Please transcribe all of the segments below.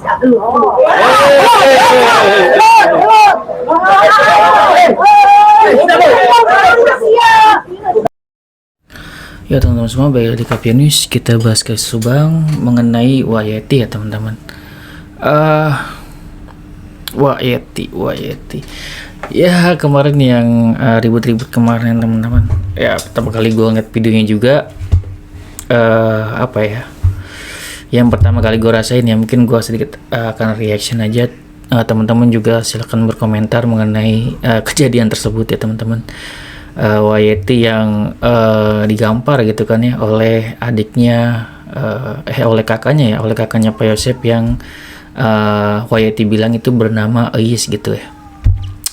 Ya teman-teman semua, balik di Kapia News. Kita bahas ke Subang mengenai Wayeti ya teman-teman. Wayeti. Ya kemarin yang ribut-ribut kemarin teman-teman. Ya pertama kali gue ngeliat videonya juga. Yang pertama kali gue rasain ya, mungkin gue sedikit akan reaction aja. Teman-teman juga silahkan berkomentar mengenai kejadian tersebut ya teman-teman. Wayeti yang digampar gitu kan ya oleh adiknya, oleh kakaknya Pak Yosep yang Wayeti bilang itu bernama Eis gitu ya.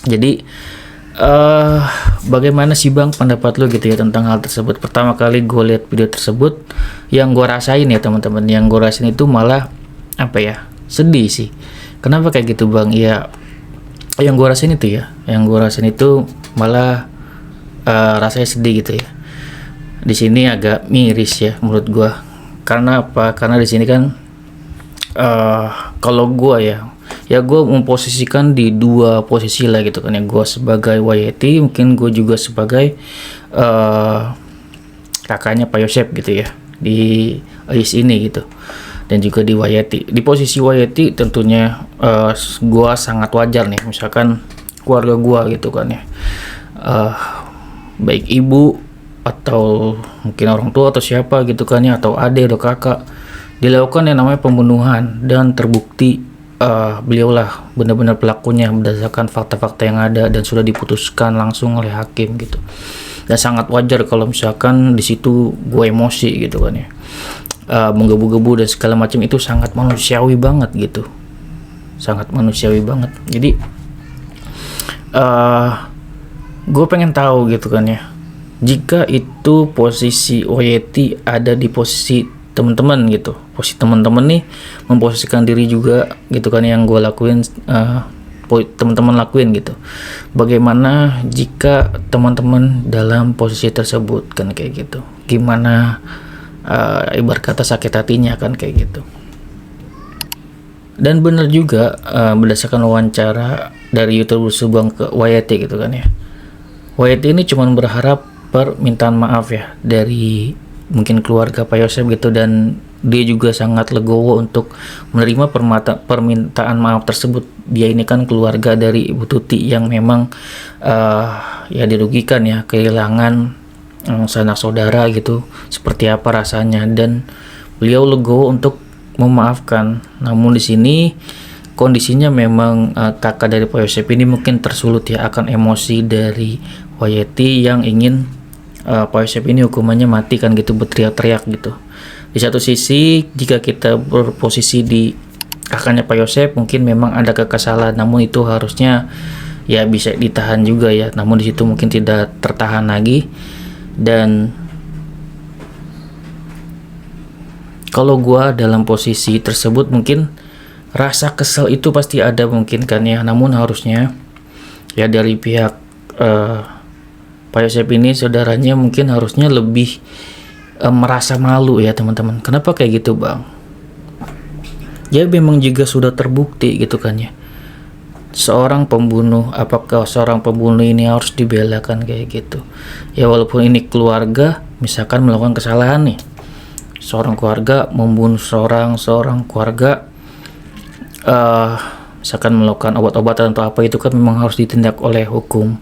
Jadi bagaimana sih Bang pendapat lo gitu ya tentang hal tersebut? Pertama kali gue lihat video tersebut, yang gue rasain ya teman-teman, yang gue rasain itu malah sedih sih. Kenapa kayak gitu Bang? Ya yang gue rasain itu malah rasanya sedih gitu ya. Di sini agak miris ya menurut gue. Karena apa? Karena di sini kan kalau gue gue memposisikan di dua posisi lah gitu kan ya. Gue sebagai Wayeti, mungkin gue juga sebagai kakaknya Pak Yosep gitu ya di Ais ini gitu. Dan juga di Wayeti. Di posisi Wayeti tentunya gue sangat wajar nih, misalkan keluarga gue gitu kan ya. Baik ibu atau mungkin orang tua atau siapa gitu kan ya, atau adik atau kakak, dilakukan yang namanya pembunuhan dan terbukti beliaulah benar-benar pelakunya berdasarkan fakta-fakta yang ada dan sudah diputuskan langsung oleh hakim gitu. Dan sangat wajar kalau misalkan di situ gue emosi gitu kan ya, menggebu-gebu dan segala macam, itu sangat manusiawi banget gitu, sangat manusiawi banget. Jadi gue pengen tahu gitu kan ya, jika itu posisi Wayeti ada di posisi teman-teman gitu, posisi teman-teman nih memposisikan diri juga gitu kan, yang gue lakuin teman-teman lakuin gitu. Bagaimana jika teman-teman dalam posisi tersebut kan kayak gitu? Gimana ibarat kata sakit hatinya kan kayak gitu. Dan benar juga berdasarkan wawancara dari YouTuber Subang ke Wayeti gitu kan ya. Wayeti ini cuma berharap permintaan maaf ya dari mungkin keluarga Pak Yosep gitu, dan dia juga sangat legowo untuk menerima permintaan maaf tersebut. Dia ini kan keluarga dari Ibu Tuti yang memang dirugikan ya, kehilangan sanak saudara gitu, seperti apa rasanya, dan beliau legowo untuk memaafkan. Namun di sini kondisinya memang kakak dari Pak Yosep ini mungkin tersulut ya akan emosi dari Wayeti yang ingin Pak Yosep ini hukumannya mati kan gitu, berteriak-teriak gitu. Di satu sisi jika kita berposisi di kakaknya Pak Yosep, mungkin memang ada kekesalan, namun itu harusnya ya bisa ditahan juga ya. Namun di situ mungkin tidak tertahan lagi, dan kalau gua dalam posisi tersebut mungkin rasa kesel itu pasti ada mungkin kan ya. Namun harusnya ya dari pihak Pak Yosep ini, saudaranya, mungkin harusnya lebih merasa malu ya teman-teman. Kenapa kayak gitu Bang? Ya memang juga sudah terbukti gitu kan ya, seorang pembunuh, apakah seorang pembunuh ini harus dibelakan kayak gitu ya? Walaupun ini keluarga misalkan melakukan kesalahan nih, seorang keluarga membunuh seorang keluarga, misalkan melakukan obat-obatan atau apa, itu kan memang harus ditindak oleh hukum.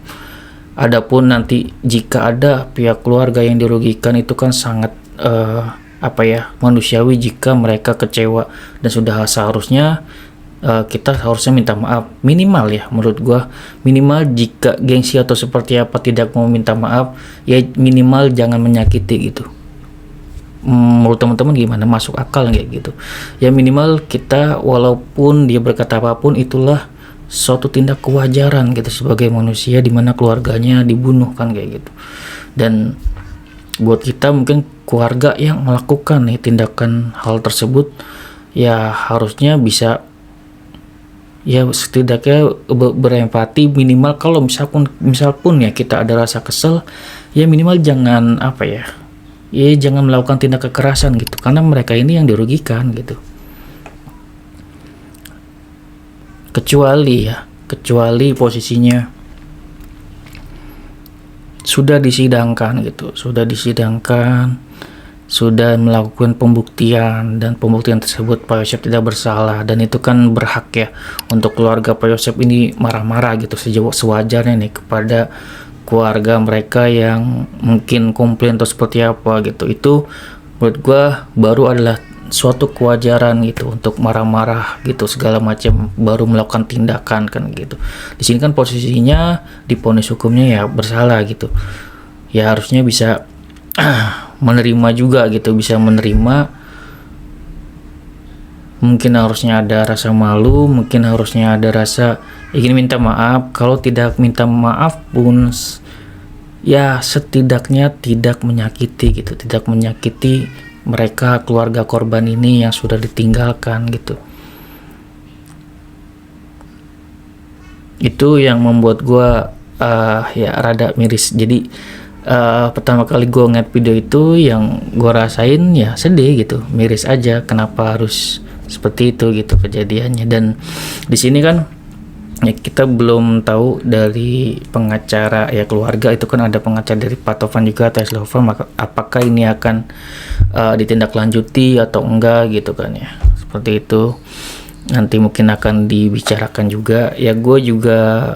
Adapun nanti jika ada pihak keluarga yang dirugikan, itu kan sangat manusiawi jika mereka kecewa, dan sudah seharusnya kita harusnya minta maaf minimal ya. Menurut gua minimal jika gengsi atau seperti apa tidak mau minta maaf, ya minimal jangan menyakiti gitu. Menurut teman-teman gimana, masuk akal nggak gitu ya? Minimal kita, walaupun dia berkata apapun, itulah suatu tindak kewajaran gitu sebagai manusia, dimana keluarganya dibunuh kan kayak gitu. Dan buat kita mungkin keluarga yang melakukan nih tindakan hal tersebut, ya harusnya bisa ya setidaknya berempati minimal. Kalau misal pun ya kita ada rasa kesel, ya minimal jangan jangan melakukan tindak kekerasan gitu, karena mereka ini yang dirugikan gitu. kecuali posisinya sudah disidangkan gitu, sudah melakukan pembuktian dan pembuktian tersebut Pak Yosep tidak bersalah, dan itu kan berhak ya untuk keluarga Pak Yosep ini marah-marah gitu sewajarnya nih kepada keluarga mereka yang mungkin komplain atau seperti apa gitu. Itu menurut gua baru adalah suatu kewajaran gitu untuk marah-marah gitu segala macam, baru melakukan tindakan kan gitu. Di sini kan posisinya di vonis hukumnya ya bersalah gitu, ya harusnya bisa menerima juga gitu, bisa menerima. Mungkin harusnya ada rasa malu, mungkin harusnya ada rasa ingin minta maaf. Kalau tidak minta maaf pun ya setidaknya tidak menyakiti gitu, tidak menyakiti mereka keluarga korban ini yang sudah ditinggalkan gitu. Itu yang membuat gue ya rada miris. Jadi pertama kali gue ngeliat video itu, yang gue rasain ya sedih gitu, miris aja. Kenapa harus seperti itu gitu kejadiannya. Dan di sini kan ya kita belum tahu dari pengacara ya keluarga, itu kan ada pengacara dari Pak Tovan juga, Tes Lover, maka apakah ini akan ditindaklanjuti atau enggak gitu kan ya, seperti itu nanti mungkin akan dibicarakan juga ya. Gue juga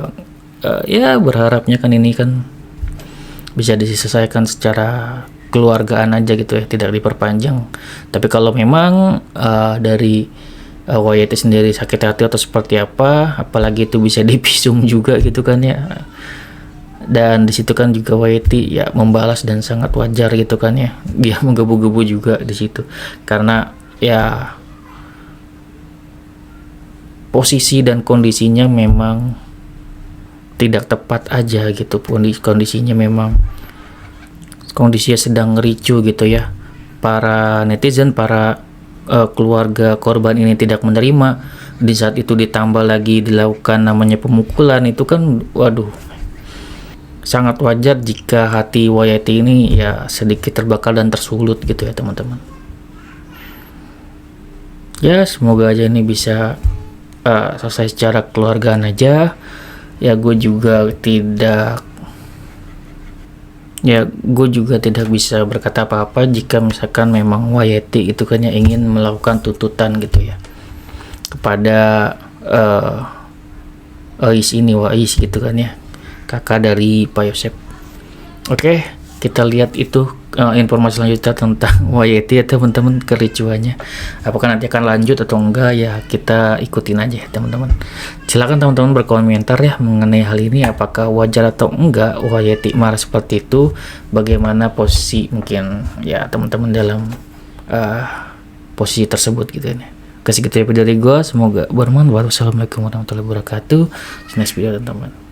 ya berharapnya kan ini kan bisa diselesaikan secara keluargaan aja gitu ya, tidak diperpanjang. Tapi kalau memang dari YT sendiri sakit hati atau seperti apa, apalagi itu bisa dipisum juga gitu kan ya. Dan disitu kan juga YT ya membalas dan sangat wajar gitu kan ya, dia menggebu-gebu juga di situ karena ya posisi dan kondisinya memang tidak tepat aja gitu. Kondisinya memang kondisinya sedang ricu gitu ya. Para netizen, para keluarga korban ini tidak menerima. Di saat itu ditambah lagi dilakukan namanya pemukulan, itu kan waduh, sangat wajar jika hati YT ini ya sedikit terbakar dan tersulut gitu ya teman-teman. Ya semoga aja ini bisa selesai secara keluargaan aja. Ya gue juga tidak bisa berkata apa-apa jika misalkan memang YT itu kan ya ingin melakukan tuntutan gitu ya kepada Wais gitu kan ya, kakak dari Pak Yosep. Oke, kita lihat itu informasi selanjutnya tentang YT ya teman-teman, kericuannya apakah nanti akan lanjut atau enggak ya, kita ikutin aja ya teman-teman. Silakan teman-teman berkomentar ya mengenai hal ini, apakah wajar atau enggak YT marah seperti itu, bagaimana posisi mungkin ya teman-teman dalam posisi tersebut gitu ya. Kasih gitu ya video dari gue, semoga bermanfaat. Wassalamualaikum warahmatullahi wabarakatuh. See you next video teman-teman.